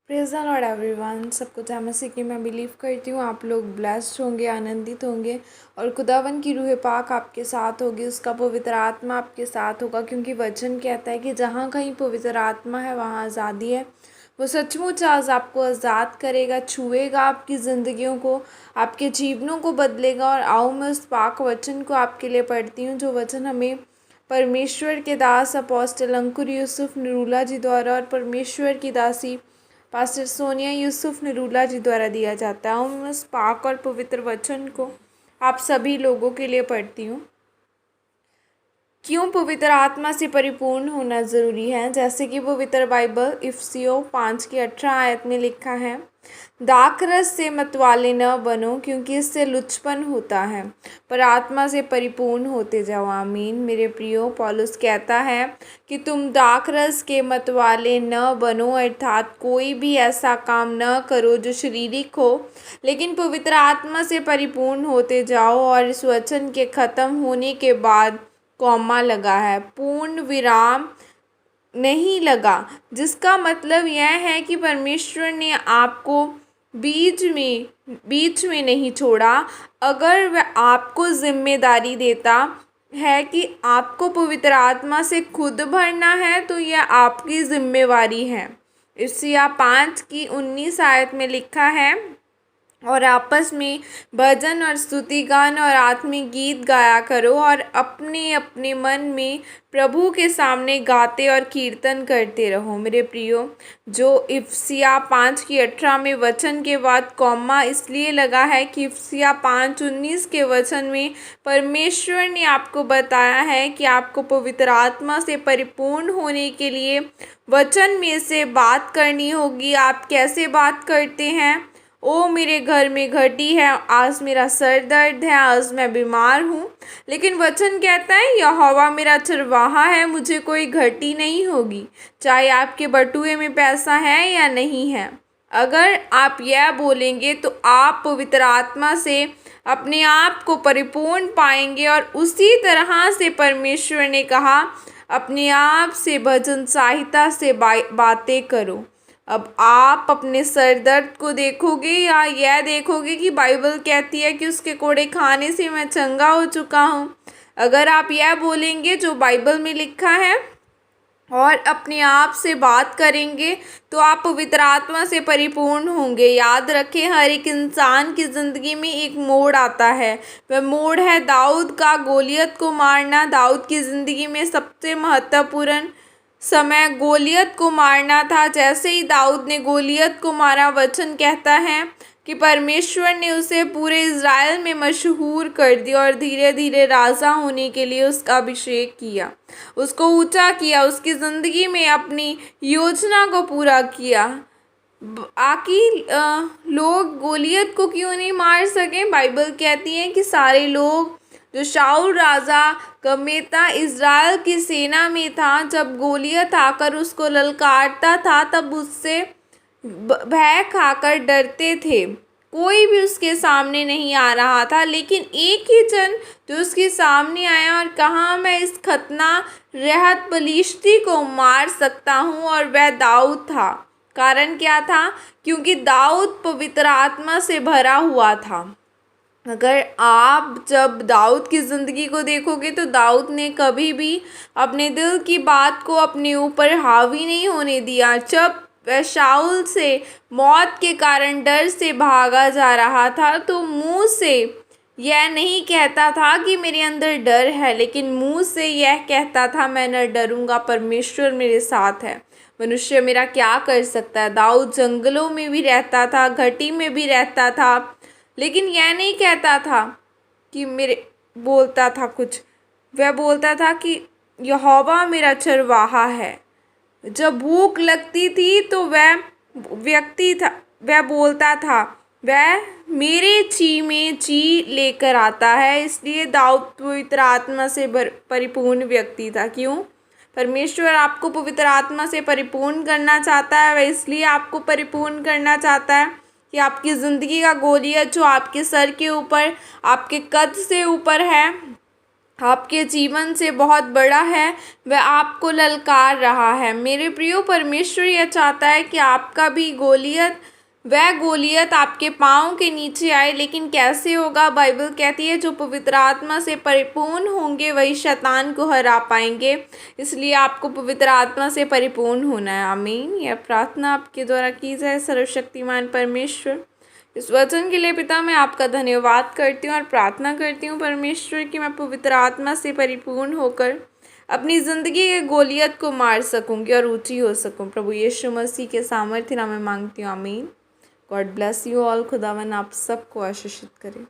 Praise the Lord everyone. सबको जय मसीह की मैं बिलीव करती हूँ आप लोग ब्लेस्ड होंगे, आनंदित होंगे और खुदावन की रूह पाक आपके साथ होगी, उसका पवित्र आत्मा आपके साथ होगा। क्योंकि वचन कहता है कि जहाँ कहीं पवित्र आत्मा है वहाँ आज़ादी है। वो सचमुच आज आपको आज़ाद करेगा, छुएगा आपकी ज़िंदगियों को, आपके जीवनों को बदलेगा। और आओ मैं उस पाक वचन को आपके लिए पढ़ती हूँ, जो वचन हमें परमेश्वर के दास अपोस्टल अंकुर यूसुफ निरूला जी द्वारा और परमेश्वर की दासी पास्टर सोनिया यूसुफ निरूला जी द्वारा दिया जाता है। मैं उस पाक और पवित्र वचन को आप सभी लोगों के लिए पढ़ती हूँ। क्यों पवित्र आत्मा से परिपूर्ण होना ज़रूरी है? जैसे कि पवित्र बाइबल इफिसियों 5:18 में लिखा है, दाखरस से मतवाले न बनो क्योंकि इससे लुचपन होता है, पर आत्मा से परिपूर्ण होते जाओ। आमीन। मेरे प्रियो, पौलुस कहता है कि तुम दाखरस के मतवाले न बनो, अर्थात कोई भी ऐसा काम न करो जो शारीरिक हो, लेकिन पवित्र आत्मा से परिपूर्ण होते जाओ। और इस वचन के ख़त्म होने के बाद कॉमा लगा है, पूर्ण विराम नहीं लगा, जिसका मतलब यह है कि परमेश्वर ने आपको बीच में नहीं छोड़ा। अगर वह आपको जिम्मेदारी देता है कि आपको पवित्र आत्मा से खुद भरना है, तो यह आपकी जिम्मेवारी है। इफिसियों 5:19 में लिखा है, और आपस में भजन और स्तुति गान और आत्मिक गीत गाया करो और अपने अपने मन में प्रभु के सामने गाते और कीर्तन करते रहो। मेरे प्रियो, जो इफिसियों 5:18 में वचन के बाद कॉमा इसलिए लगा है कि इफिसियों 5:19 के वचन में परमेश्वर ने आपको बताया है कि आपको पवित्र आत्मा से परिपूर्ण होने के लिए वचन में से बात करनी होगी। आप कैसे बात करते हैं? ओ मेरे घर में घटी है, आज मेरा सर दर्द है, आज मैं बीमार हूँ, लेकिन वचन कहता है यहोवा मेरा चरवाहा है, मुझे कोई घटी नहीं होगी। चाहे आपके बटुए में पैसा है या नहीं है, अगर आप यह बोलेंगे तो आप पवित्र आत्मा से अपने आप को परिपूर्ण पाएंगे। और उसी तरह से परमेश्वर ने कहा, अपने आप से भजन संहिता से बातें करो। अब आप अपने सर दर्द को देखोगे या यह देखोगे कि बाइबल कहती है कि उसके कोड़े खाने से मैं चंगा हो चुका हूँ? अगर आप यह बोलेंगे जो बाइबल में लिखा है और अपने आप से बात करेंगे, तो आप पवित्र आत्मा से परिपूर्ण होंगे। याद रखें, हर एक इंसान की ज़िंदगी में एक मोड़ आता है। वह मोड़ है दाऊद का गोलियत को मारना। दाऊद की ज़िंदगी में सबसे महत्वपूर्ण समय गोलियत को मारना था। जैसे ही दाऊद ने गोलियत को मारा, वचन कहता है कि परमेश्वर ने उसे पूरे इज़राइल में मशहूर कर दिया और धीरे धीरे राजा होने के लिए उसका अभिषेक किया, उसको ऊंचा किया, उसकी ज़िंदगी में अपनी योजना को पूरा किया। लोग गोलियत को क्यों नहीं मार सके? बाइबल कहती है कि सारे लोग, जो शाऊल राजा गमेता इज़राइल की सेना में था, जब गोलियत आकर उसको ललकारता था, तब उससे भय खाकर डरते थे। कोई भी उसके सामने नहीं आ रहा था, लेकिन एक ही जन जो उसके सामने आया और कहा, मैं इस खतना रहत बलिश्ती को मार सकता हूँ, और वह दाऊद था। कारण क्या था? क्योंकि दाऊद पवित्र आत्मा से भरा हुआ था। अगर आप जब दाऊद की ज़िंदगी को देखोगे, तो दाऊद ने कभी भी अपने दिल की बात को अपने ऊपर हावी नहीं होने दिया। जब वह शाऊल से मौत के कारण डर से भागा जा रहा था, तो मुंह से यह नहीं कहता था कि मेरे अंदर डर है, लेकिन मुंह से यह कहता था, मैं न डरूंगा, परमेश्वर मेरे साथ है। मनुष्य मेरा क्या कर सकता है? दाऊद जंगलों में भी रहता था, घटी में भी रहता था, लेकिन यह नहीं कहता था कि बोलता था कुछ। वह बोलता था कि यहोवा मेरा चरवाहा है। जब भूख लगती थी तो वह बोलता था, वह मेरे ची में ची लेकर आता है। इसलिए दाऊद पवित्र आत्मा से परिपूर्ण व्यक्ति था। क्यों? परमेश्वर आपको पवित्र आत्मा से परिपूर्ण करना चाहता है। वह इसलिए आपको परिपूर्ण करना चाहता है कि आपकी ज़िंदगी का गोलियत जो आपके सर के ऊपर, आपके कद से ऊपर है, आपके जीवन से बहुत बड़ा है, वह आपको ललकार रहा है। मेरे प्रियो, परमेश्वर यह चाहता है कि आपका भी वह गोलियत आपके पाँव के नीचे आए। लेकिन कैसे होगा? बाइबल कहती है जो पवित्र आत्मा से परिपूर्ण होंगे वही शैतान को हरा पाएंगे। इसलिए आपको पवित्र आत्मा से परिपूर्ण होना है। आमीन। यह प्रार्थना आपके द्वारा की जाए। सर्वशक्तिमान परमेश्वर, इस वचन के लिए पिता मैं आपका धन्यवाद करती हूँ और प्रार्थना करती हूँ परमेश्वर कि मैं पवित्र आत्मा से परिपूर्ण होकर अपनी ज़िंदगी के गोलियत को मार सकूँगी और ऊँची हो सकूँ। प्रभु यीशु मसीह के सामर्थ्य नाम में मांगती हूँ। आमीन। God bless you all. खुदावन आप सबको आशीषित करे।